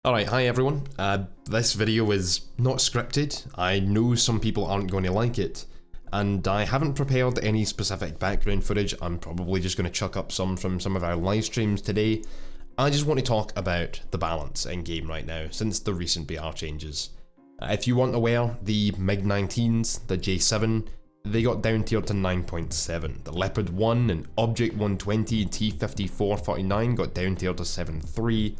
Alright, hi everyone. This video is not scripted. I know some people aren't going to like it, and I haven't prepared any specific background footage. I'm probably just going to chuck up some from some of our live streams today. I just want to talk about the balance in game right now, since the recent BR changes. If you weren't aware, the MiG-19s, the J7, they got down tiered to 9.7. The Leopard 1 and Object 120 and T-54-49 got down tiered to 7.3.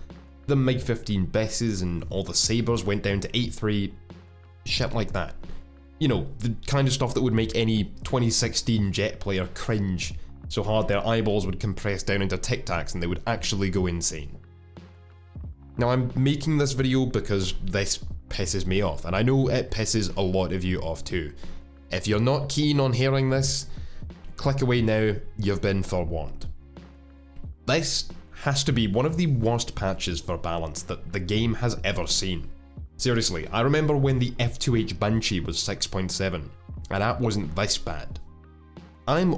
The MiG-15 Besses and all the Sabres went down to 8.3, shit like that. You know, the kind of stuff that would make any 2016 jet player cringe so hard their eyeballs would compress down into Tic Tacs and they would actually go insane. Now I'm making this video because this pisses me off, and I know it pisses a lot of you off too. If you're not keen on hearing this, click away now, you've been forewarned. This has to be one of the worst patches for balance that the game has ever seen. Seriously, I remember when the F2H Banshee was 6.7, and that wasn't this bad. I'm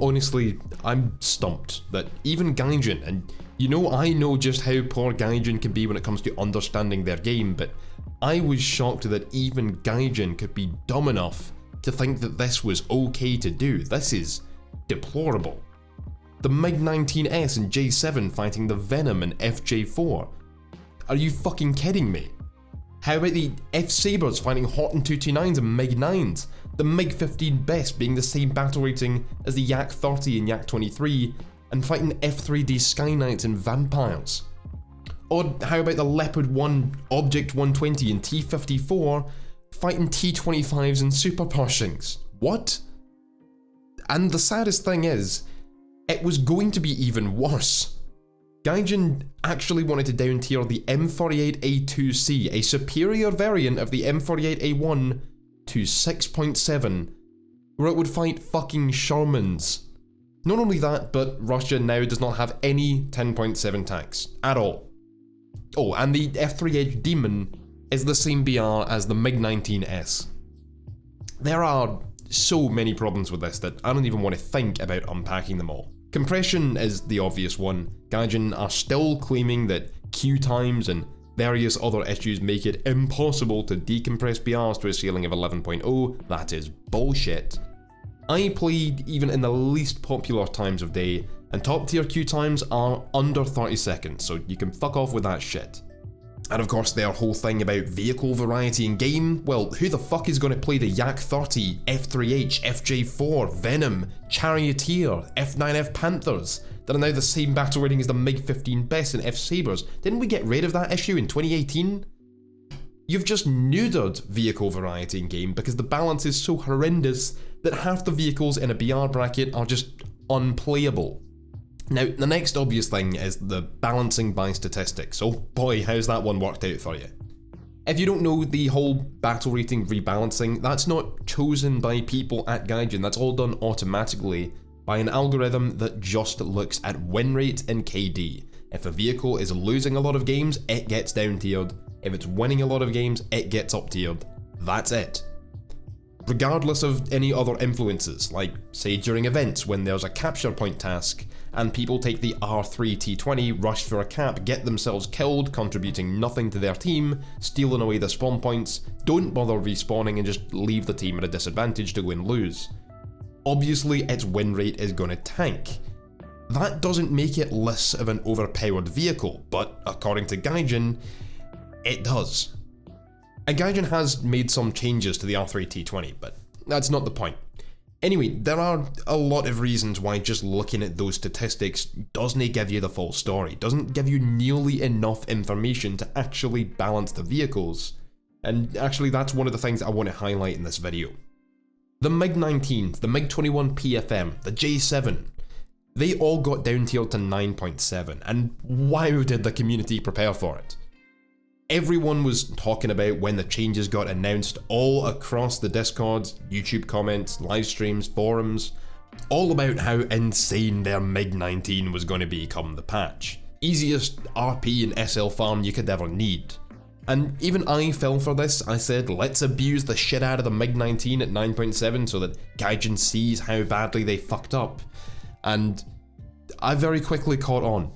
stumped that even Gaijin, and you know I know just how poor Gaijin can be when it comes to understanding their game, but I was shocked that even Gaijin could be dumb enough to think that this was okay to do. This is deplorable. The MiG-19S and J7 fighting the Venom and FJ4. Are you fucking kidding me? How about the F-Sabres fighting Horton 229s and MiG-9s? The MiG-15 Best being the same battle rating as the Yak-30 and Yak-23 and fighting F-3D Skyknights and Vampires? Or how about the Leopard 1, Object 120 and T-54 fighting T-25s and Super Pershings? What? And the saddest thing is, it was going to be even worse. Gaijin actually wanted to down tier the M48A2C, a superior variant of the M48A1, to 6.7, where it would fight fucking Shermans. Not only that, but Russia now does not have any 10.7 tanks, at all. Oh, and the F3H Demon is the same BR as the MiG-19S. There are so many problems with this that I don't even want to think about unpacking them all. Compression is the obvious one. Gaijin are still claiming that queue times and various other issues make it impossible to decompress BRs to a ceiling of 11.0. That is bullshit. I played even in the least popular times of day, and top tier queue times are under 30 seconds, so you can fuck off with that shit. And of course their whole thing about vehicle variety in game, well, who the fuck is going to play the Yak-30, F3H, FJ4, Venom, Charioteer, F9F Panthers that are now the same battle rating as the MiG-15 Best and F-Sabres? Didn't we get rid of that issue in 2018? You've just neutered vehicle variety in game because the balance is so horrendous that half the vehicles in a BR bracket are just unplayable. Now, the next obvious thing is the balancing by statistics. Oh boy, how's that one worked out for you? If you don't know, the whole battle rating rebalancing, that's not chosen by people at Gaijin, that's all done automatically by an algorithm that just looks at win rate and KD. If a vehicle is losing a lot of games, it gets down tiered. If it's winning a lot of games, it gets up tiered. That's it. Regardless of any other influences, like say during events when there's a capture point task and people take the R3T20, rush for a cap, get themselves killed, contributing nothing to their team, stealing away the spawn points, don't bother respawning and just leave the team at a disadvantage to go and lose. Obviously its win rate is going to tank. That doesn't make it less of an overpowered vehicle, but according to Gaijin, it does. And Gaijin has made some changes to the R3T20, but that's not the point. Anyway, there are a lot of reasons why just looking at those statistics doesn't give you the full story, doesn't give you nearly enough information to actually balance the vehicles. And actually that's one of the things I want to highlight in this video. The MiG-19, the MiG-21 PFM, the J7, they all got down tiered to 9.7, and wow did the community prepare for it. Everyone was talking about when the changes got announced all across the Discord, YouTube comments, live streams, forums, all about how insane their MiG-19 was going to be come the patch. Easiest RP and SL farm you could ever need. And even I fell for this. I said, let's abuse the shit out of the MiG-19 at 9.7 so that Gaijin sees how badly they fucked up. And I very quickly caught on.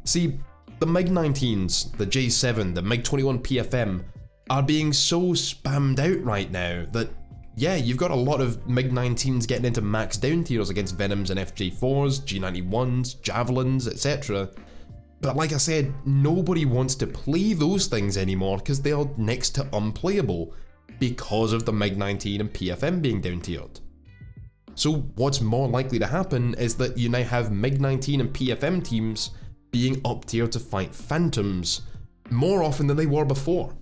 See, The MiG-19s, the J7, the MiG-21 PFM are being so spammed out right now that, yeah, you've got a lot of MiG-19s getting into max down tiers against Venoms and FJ4s, G91s, Javelins, etc. But like I said, nobody wants to play those things anymore because they are next to unplayable because of the MiG-19 and PFM being down tiered. So what's more likely to happen is that you now have MiG-19 and PFM teams being up tier to fight Phantoms more often than they were before.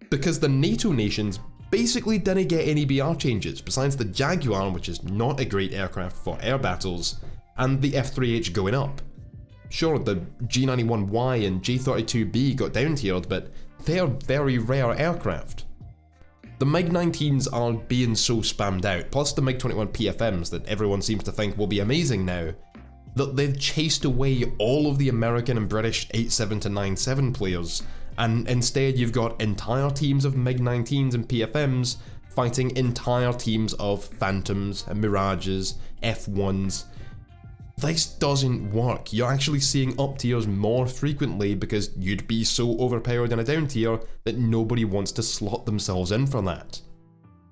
Because the NATO nations basically didn't get any BR changes besides the Jaguar, which is not a great aircraft for air battles, and the F3H going up. Sure, the G91Y and J32B got down tiered, but they're very rare aircraft. The MiG-19s are being so spammed out, plus the MiG-21 PFMs that everyone seems to think will be amazing now, that they've chased away all of the American and British 8.7 to 9.7 players, and instead you've got entire teams of MiG-19s and PFMs fighting entire teams of Phantoms and Mirages, F1s. This doesn't work. You're actually seeing up tiers more frequently because you'd be so overpowered in a down tier that nobody wants to slot themselves in for that.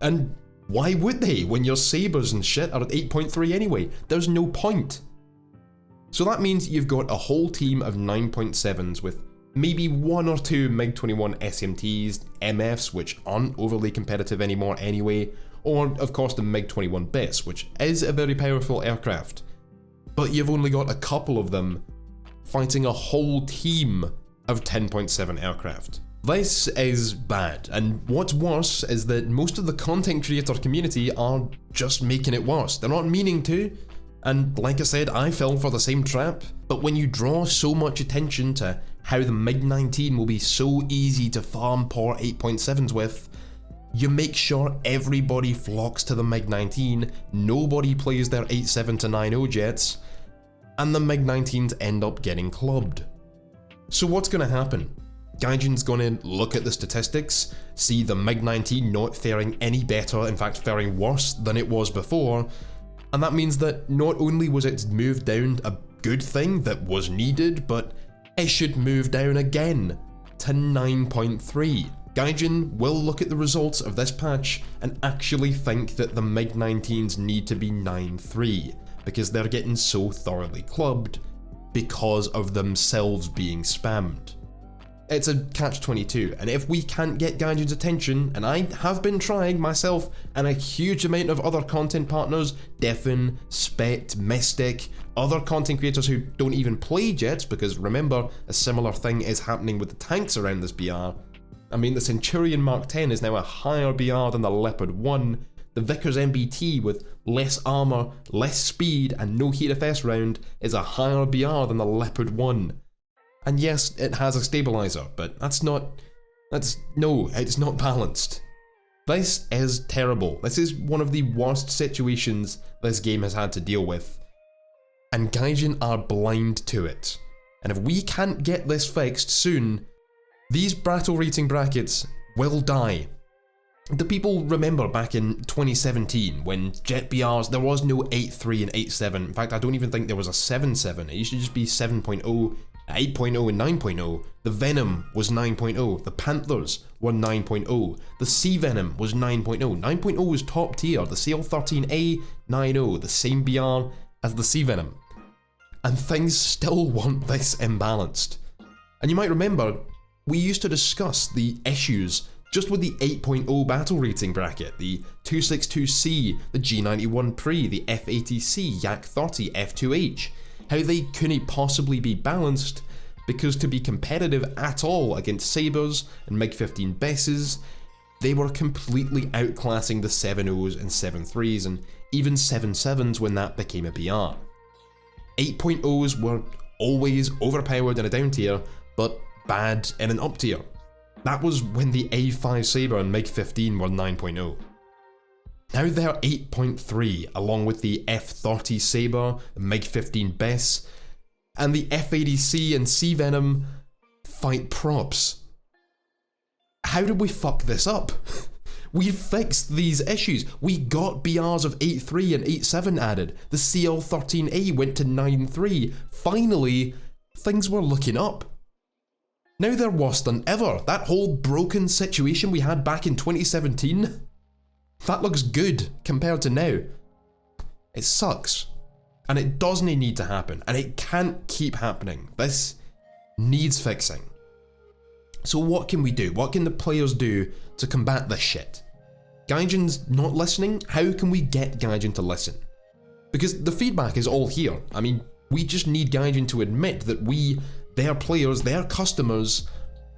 And why would they when your Sabres and shit are at 8.3 anyway? There's no point. So that means you've got a whole team of 9.7s with maybe one or two MiG-21 SMTs, MFs, which aren't overly competitive anymore anyway, or of course the MiG-21 BIS, which is a very powerful aircraft. But you've only got a couple of them fighting a whole team of 10.7 aircraft. This is bad, and what's worse is that most of the content creator community are just making it worse. They're not meaning to, and like I said, I fell for the same trap, but when you draw so much attention to how the MiG-19 will be so easy to farm poor 8.7s with, you make sure everybody flocks to the MiG-19, nobody plays their 8.7 to 9.0 jets, and the MiG-19s end up getting clubbed. So what's going to happen? Gaijin's going to look at the statistics, see the MiG-19 not faring any better, in fact faring worse than it was before, and that means that not only was its move down a good thing that was needed, but it should move down again to 9.3. Gaijin will look at the results of this patch and actually think that the MiG-19s need to be 9.3 because they're getting so thoroughly clubbed because of themselves being spammed. It's a catch-22, and if we can't get Gaijin's attention, and I have been trying myself and a huge amount of other content partners, Defin, Spet, Mystic, other content creators who don't even play jets, because remember, a similar thing is happening with the tanks around this BR. I mean, the Centurion Mark 10 is now a higher BR than the Leopard 1, the Vickers MBT with less armour, less speed, and no heat FS round is a higher BR than the Leopard 1. And yes, it has a stabilizer, but it's not balanced. This is terrible. This is one of the worst situations this game has had to deal with. And Gaijin are blind to it. And if we can't get this fixed soon, these battle rating brackets will die. The people remember back in 2017 when Jet BRs, there was no 8.3 and 8.7. In fact, I don't even think there was a 7.7. It used to just be 7.0, 8.0 and 9.0. The Venom was 9.0. The Panthers were 9.0. The Sea Venom was 9.0. 9.0 was top tier. The CL13A, 9.0. The same BR as the Sea Venom. And things still weren't this imbalanced. And you might remember, we used to discuss the issues just with the 8.0 battle rating bracket, the 262C, the G91 Pre, the F80C, Yak 30, F2H, how they couldn't possibly be balanced because to be competitive at all against Sabres and MiG-15 Besses, they were completely outclassing the 7.0s and 7.3s and even 7.7s when that became a BR. 8.0s were always overpowered in a down tier, but bad in an up tier. That was when the A5 Sabre and MiG-15 were 9.0. Now they're 8.3, along with the F30 Sabre, the MiG-15 Bess, and the F80C and Sea Venom fight props. How did we fuck this up? We fixed these issues. We got BRs of 8.3 and 8.7 added. The CL13A went to 9.3. things were looking up. Now they're worse than ever. That whole broken situation we had back in 2017, that looks good compared to now. It sucks. And it doesn't need to happen. And it can't keep happening. This needs fixing. So what can we do? What can the players do to combat this shit? Gaijin's not listening? How can we get Gaijin to listen? Because the feedback is all here. I mean, we just need Gaijin to admit that we, their players, their customers,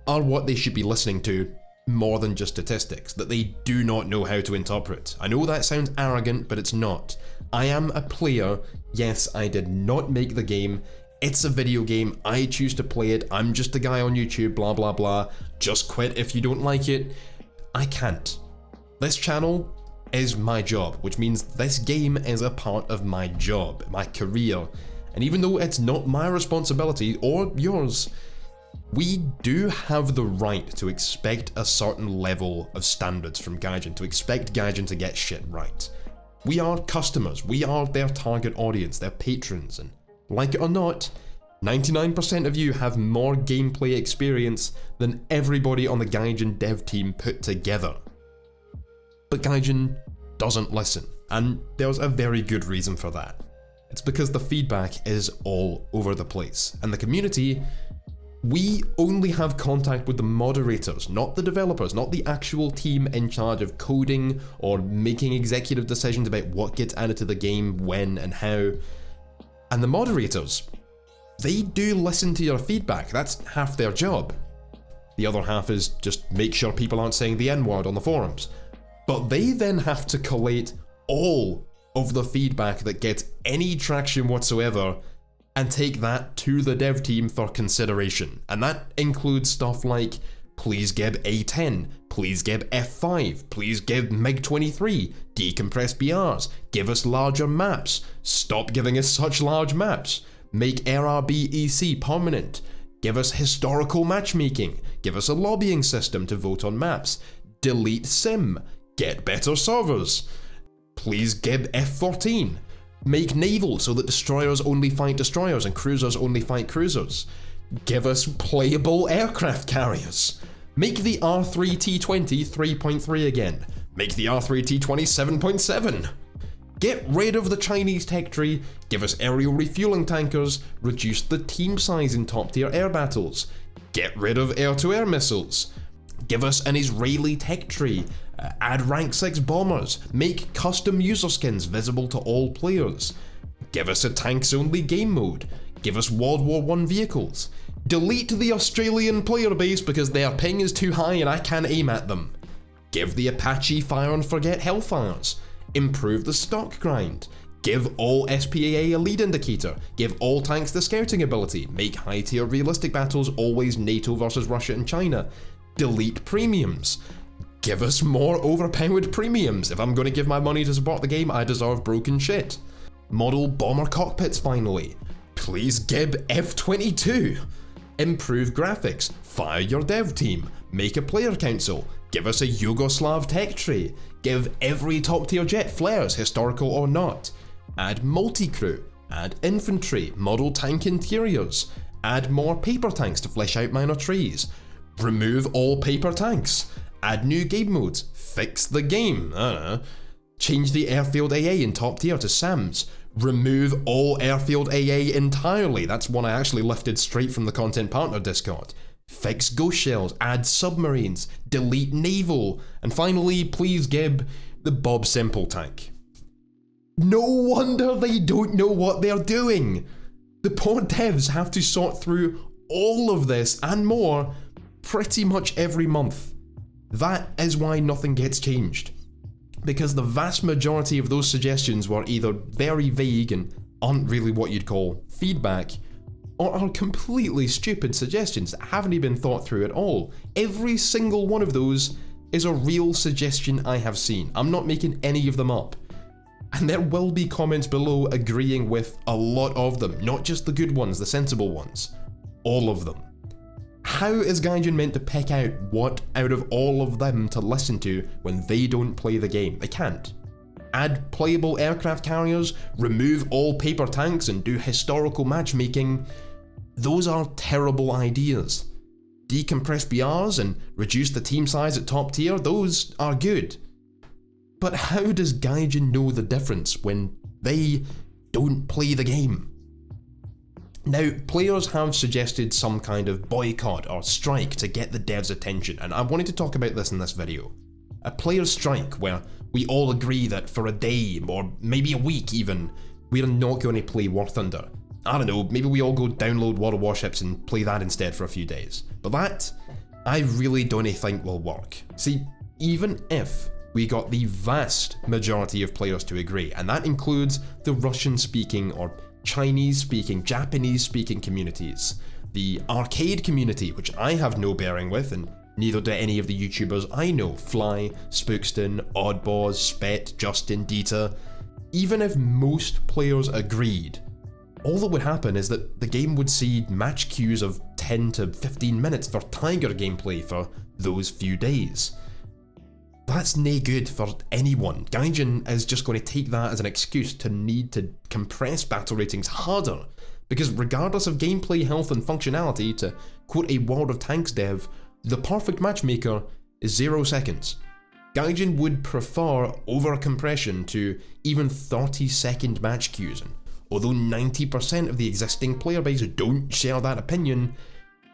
are what they should be listening to more than just statistics, that they do not know how to interpret. I know that sounds arrogant, but it's not. I am a player. Yes, I did not make the game. It's a video game. I choose to play it. I'm just a guy on YouTube, blah, blah, blah. Just quit if you don't like it. I can't. This channel is my job, which means this game is a part of my job, my career. And even though it's not my responsibility or yours, we do have the right to expect a certain level of standards from Gaijin, to expect Gaijin to get shit right. We are customers, we are their target audience, their patrons, and like it or not, 99% of you have more gameplay experience than everybody on the Gaijin dev team put together. But Gaijin doesn't listen, and there's a very good reason for that. It's because the feedback is all over the place, and the community, we only have contact with the moderators, not the developers, not the actual team in charge of coding or making executive decisions about what gets added to the game, when and how. And the moderators, they do listen to your feedback. That's half their job. The other half is just make sure people aren't saying the N-word on the forums. But they then have to collate all of the feedback that gets any traction whatsoever and take that to the dev team for consideration. And that includes stuff like, please give A10, please give F5, please give MiG-23, decompress BRs, give us larger maps, stop giving us such large maps, make RRBEC permanent, give us historical matchmaking, give us a lobbying system to vote on maps, delete sim, get better servers, please give F14, make naval so that destroyers only fight destroyers and cruisers only fight cruisers. Give us playable aircraft carriers. Make the R3T20 3.3 again. Make the R3T20 7.7. Get rid of the Chinese tech tree, give us aerial refueling tankers, reduce the team size in top tier air battles. Get rid of air-to-air missiles. Give us an Israeli tech tree, add rank 6 bombers, make custom user skins visible to all players. Give us a tanks only game mode, give us World War I vehicles. Delete the Australian player base because their ping is too high and I can't aim at them. Give the Apache fire and forget Hellfires. Improve the stock grind. Give all SPAA a lead indicator. Give all tanks the scouting ability. Make high tier realistic battles always NATO versus Russia and China. Delete premiums. Give us more overpowered premiums. If I'm going to give my money to support the game, I deserve broken shit. Model bomber cockpits finally. Please give F-22. Improve graphics. Fire your dev team. Make a player council. Give us a Yugoslav tech tree. Give every top tier jet flares, historical or not. Add multi-crew. Add infantry. Model tank interiors. Add more paper tanks to flesh out minor trees. Remove all paper tanks. Add new game modes. Fix the game. Change the airfield AA in top tier to SAMs. Remove all airfield AA entirely. That's one I actually lifted straight from the Content Partner Discord. Fix ghost shells. Add submarines. Delete naval. And finally, please give the Bob Simple tank. No wonder they don't know what they're doing. The poor devs have to sort through all of this and more pretty much every month. That is why nothing gets changed. Because the vast majority of those suggestions were either very vague and aren't really what you'd call feedback, or are completely stupid suggestions that haven't even been thought through at all. Every single one of those is a real suggestion I have seen. I'm not making any of them up. And there will be comments below agreeing with a lot of them, not just the good ones, the sensible ones. All of them. How is Gaijin meant to pick out what out of all of them to listen to when they don't play the game? They can't. Add playable aircraft carriers, remove all paper tanks and do historical matchmaking. Those are terrible ideas. Decompress BRs and reduce the team size at top tier, those are good. But how does Gaijin know the difference when they don't play the game? Now, players have suggested some kind of boycott or strike to get the devs' attention, and I wanted to talk about this in this video. A player strike where we all agree that for a day, or maybe a week even, we're not going to play War Thunder. I don't know, maybe we all go download World of Warships and play that instead for a few days. But that, I really don't think will work. See, even if we got the vast majority of players to agree, and that includes the Russian-speaking or Chinese-speaking, Japanese-speaking communities, the arcade community, which I have no bearing with, and neither do any of the YouTubers I know, Fly, Spookston, Oddboz, Spet, Justin, Dita. Even if most players agreed, all that would happen is that the game would see match queues of 10 to 15 minutes for Tiger gameplay for those few days. That's nae good for anyone. Gaijin is just going to take that as an excuse to need to compress battle ratings harder, because regardless of gameplay health and functionality, to quote a World of Tanks dev, the perfect matchmaker is 0 seconds. Gaijin would prefer over-compression to even 30-second match queues, and although 90% of the existing player base don't share that opinion,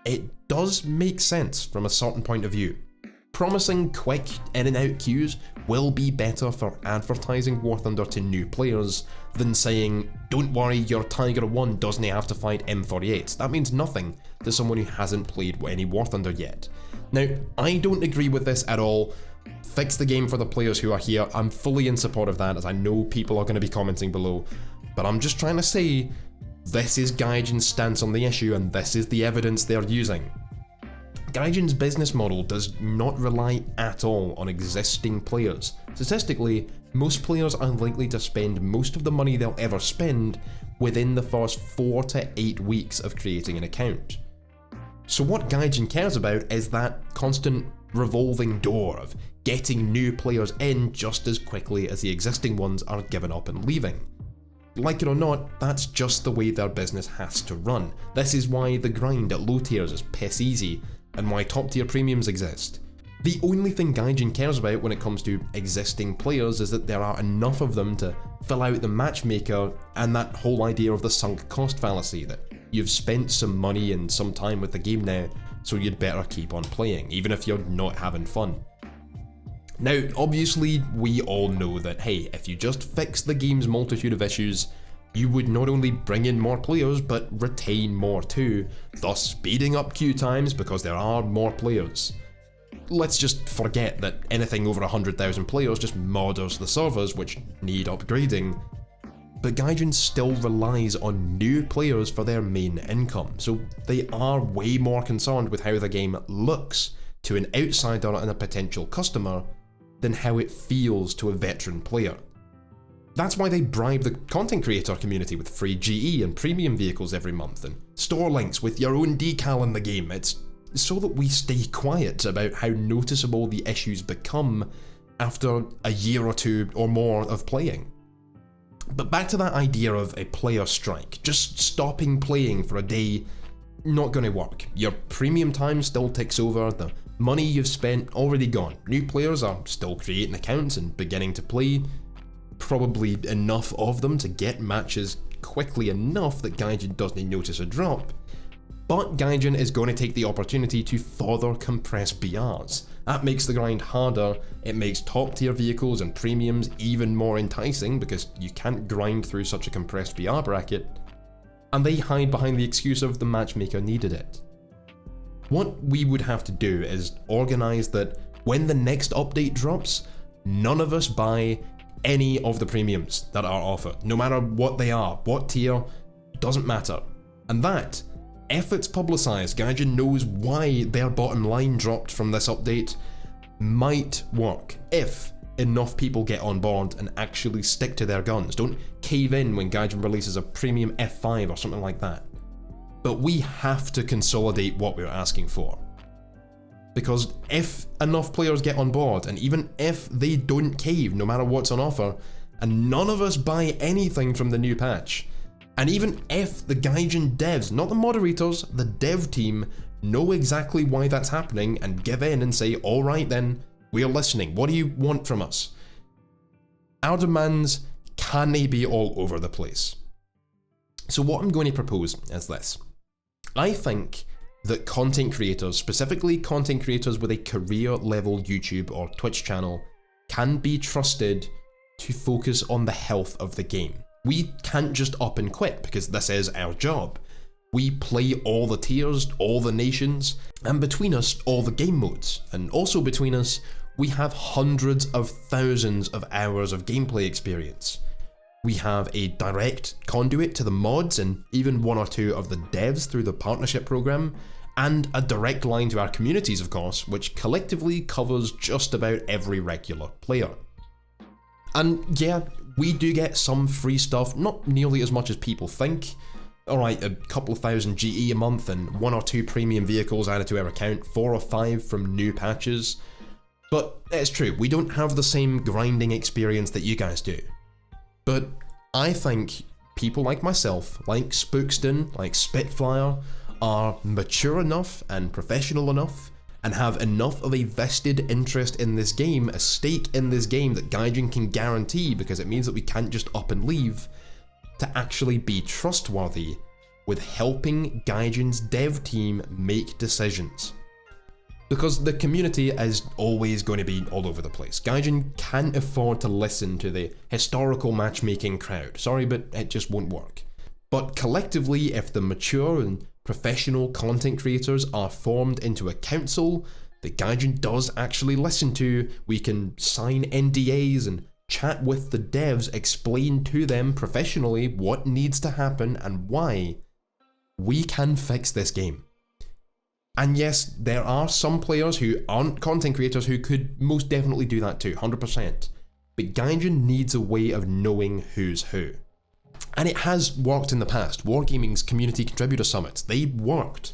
it does make sense from a certain point of view. Promising quick in and out queues will be better for advertising War Thunder to new players than saying, don't worry, your Tiger 1 doesn't have to fight M48s. That means nothing to someone who hasn't played any War Thunder yet. Now, I don't agree with this at all. Fix the game for the players who are here. I'm fully in support of that, as I know people are going to be commenting below. But I'm just trying to say, this is Gaijin's stance on the issue, and this is the evidence they're using. Gaijin's business model does not rely at all on existing players. Statistically, most players are likely to spend most of the money they'll ever spend within the first 4 to 8 weeks of creating an account. So what Gaijin cares about is that constant revolving door of getting new players in just as quickly as the existing ones are given up and leaving. Like it or not, that's just the way their business has to run. This is why the grind at low tiers is piss easy, and why top tier premiums exist. The only thing Gaijin cares about when it comes to existing players is that there are enough of them to fill out the matchmaker, and that whole idea of the sunk cost fallacy, that you've spent some money and some time with the game now, so you'd better keep on playing, even if you're not having fun. Now, obviously, we all know that, hey, if you just fix the game's multitude of issues, you would not only bring in more players, but retain more too, thus speeding up queue times because there are more players. Let's just forget that anything over 100,000 players just modders the servers, which need upgrading. But Gaijin still relies on new players for their main income, so they are way more concerned with how the game looks to an outsider and a potential customer than how it feels to a veteran player. That's why they bribe the content creator community with free GE and premium vehicles every month, and store links with your own decal in the game. It's so that we stay quiet about how noticeable the issues become after a year or two or more of playing. But back to that idea of a player strike, just stopping playing for a day, not gonna work. Your premium time still ticks over, the money you've spent already gone. New players are still creating accounts and beginning to play, probably enough of them to get matches quickly enough that Gaijin doesn't notice a drop. But Gaijin is going to take the opportunity to further compress BRs. That makes the grind harder, it makes top tier vehicles and premiums even more enticing because you can't grind through such a compressed BR bracket, and they hide behind the excuse of the matchmaker needed it. What we would have to do is organise that when the next update drops, none of us buy any of the premiums that are offered, no matter what they are, what tier, doesn't matter. And that, if it's publicised, Gaijin knows why their bottom line dropped from this update, might work if enough people get on board and actually stick to their guns. Don't cave in when Gaijin releases a premium F5 or something like that. But we have to consolidate what we're asking for. Because if enough players get on board, and even if they don't cave no matter what's on offer, and none of us buy anything from the new patch, And even if the Gaijin devs, not the moderators, the dev team, know exactly why that's happening and give in and say, alright then, we're listening, what do you want from us? Our demands can't be all over the place. So what I'm going to propose is this. I think that content creators, specifically content creators with a career level YouTube or Twitch channel, can be trusted to focus on the health of the game. We can't just up and quit because this is our job. We play all the tiers, all the nations, and between us, all the game modes. And also between us, we have hundreds of thousands of hours of gameplay experience. We have a direct conduit to the mods and even one or two of the devs through the partnership program, and a direct line to our communities, of course, which collectively covers just about every regular player. And yeah, we do get some free stuff, not nearly as much as people think. Alright, a couple of thousand GE a month and 1 or 2 premium vehicles added to our account, 4 or 5 from new patches. But it's true, we don't have the same grinding experience that you guys do. But I think people like myself, like Spookston, like Spitfire, are mature enough and professional enough and have enough of a vested interest in this game, a stake in this game that Gaijin can guarantee because it means that we can't just up and leave, to actually be trustworthy with helping Gaijin's dev team make decisions. Because the community is always going to be all over the place. Gaijin can't afford to listen to the historical matchmaking crowd. Sorry, but it just won't work. But collectively, if the mature and professional content creators are formed into a council that Gaijin does actually listen to, we can sign NDAs and chat with the devs, explain to them professionally what needs to happen and why, we can fix this game. And yes, there are some players who aren't content creators who could most definitely do that too, 100%. But Gaijin needs a way of knowing who's who. And it has worked in the past. Wargaming's community contributor summits, they worked.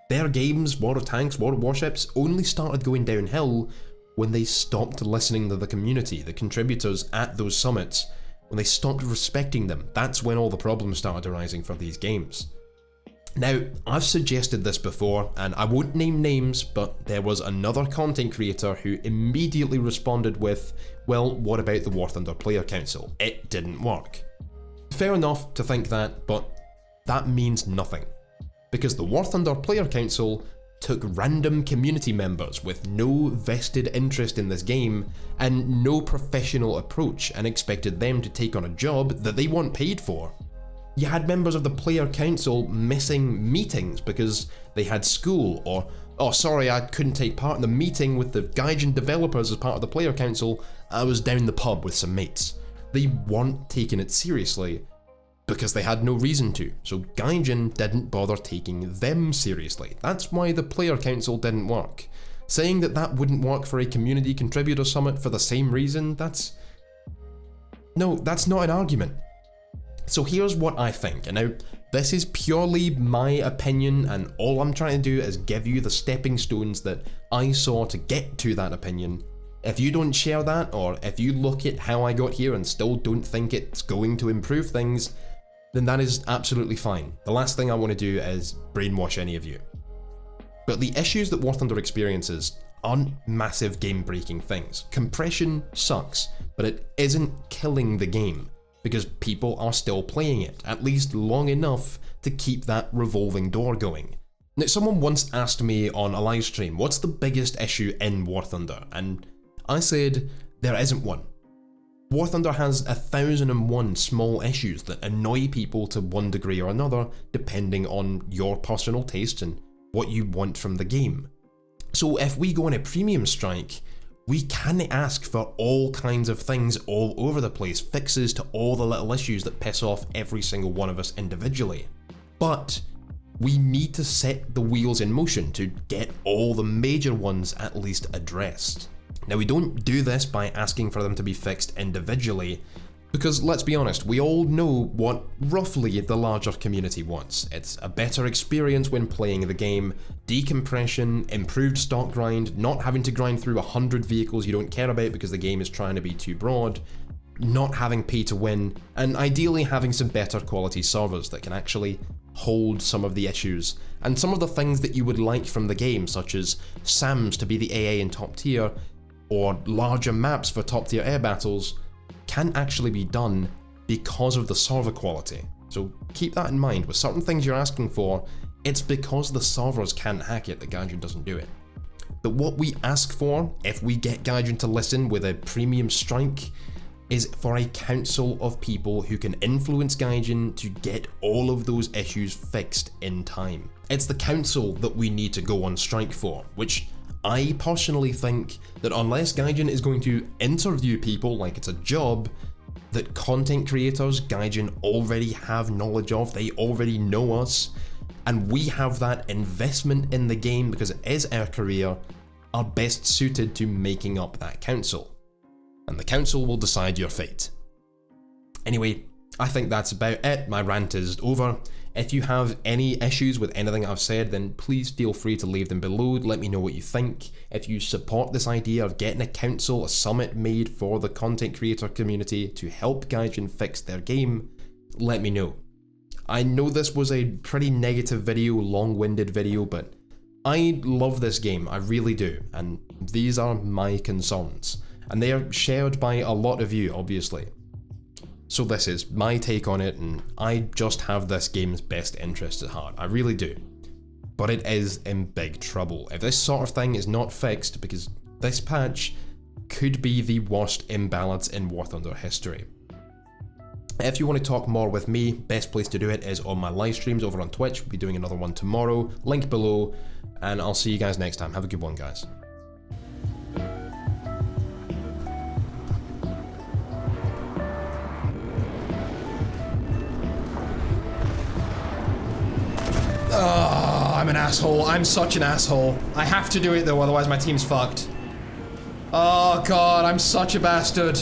Their games, World of Tanks, World of Warships, only started going downhill when they stopped listening to the community, the contributors at those summits, when they stopped respecting them. That's when all the problems started arising for these games. Now, I've suggested this before, and I won't name names, but there was another content creator who immediately responded with, well, what about the War Thunder Player Council? It didn't work. Fair enough to think that, but that means nothing. Because the War Thunder Player Council took random community members with no vested interest in this game and no professional approach and expected them to take on a job that they weren't paid for. You had members of the player council missing meetings because they had school, or, oh sorry, I couldn't take part in the meeting with the Gaijin developers as part of the player council, I was down the pub with some mates. They weren't taking it seriously because they had no reason to, so Gaijin didn't bother taking them seriously. That's why the player council didn't work. Saying that that wouldn't work for a community contributor summit for the same reason, that's not an argument. So here's what I think, and now this is purely my opinion and all I'm trying to do is give you the stepping stones that I saw to get to that opinion. If you don't share that, or if you look at how I got here and still don't think it's going to improve things, then that is absolutely fine. The last thing I want to do is brainwash any of you. But the issues that War Thunder experiences aren't massive game-breaking things. Compression sucks, but it isn't killing the game, because people are still playing it, at least long enough to keep that revolving door going. Now, someone once asked me on a live stream, what's the biggest issue in War Thunder? And I said, there isn't one. War Thunder has 1001 small issues that annoy people to one degree or another, depending on your personal tastes and what you want from the game. So if we go on a premium strike, we can't ask for all kinds of things all over the place, fixes to all the little issues that piss off every single one of us individually. But we need to set the wheels in motion to get all the major ones at least addressed. Now, we don't do this by asking for them to be fixed individually, because let's be honest, we all know what roughly the larger community wants. It's a better experience when playing the game, decompression, improved stock grind, not having to grind through 100 vehicles you don't care about because the game is trying to be too broad. not having pay to win, and ideally having some better quality servers that can actually hold some of the issues and some of the things that you would like from the game, such as SAMs to be the AA in top tier, or larger maps for top tier air battles, can actually be done because of the server quality. So keep that in mind. With certain things you're asking for, it's because the servers can't hack it that Gaijin doesn't do it. But what we ask for, if we get Gaijin to listen with a premium strike, is for a council of people who can influence Gaijin to get all of those issues fixed in time. It's the council that we need to go on strike for, which I personally think that unless Gaijin is going to interview people like it's a job, that content creators Gaijin already have knowledge of, they already know us, and we have that investment in the game because it is our career, are best suited to making up that council. And the council will decide your fate. Anyway, I think that's about it. My rant is over. If you have any issues with anything I've said, then please feel free to leave them below. Let me know what you think. If you support this idea of getting a council, a summit made for the content creator community to help Gaijin fix their game, let me know. I know this was a pretty negative video, long-winded video, but I love this game, I really do, and these are my concerns. And they are shared by a lot of you, obviously. So this is my take on it, and I just have this game's best interest at heart, I really do. But it is in big trouble if this sort of thing is not fixed, because this patch could be the worst imbalance in War Thunder history. If you want to talk more with me, best place to do it is on my live streams over on Twitch. We'll be doing another one tomorrow, link below, and I'll see you guys next time. Have a good one, guys. Oh, I'm an asshole. I'm such an asshole. I have to do it though, otherwise my team's fucked. Oh god, I'm such a bastard.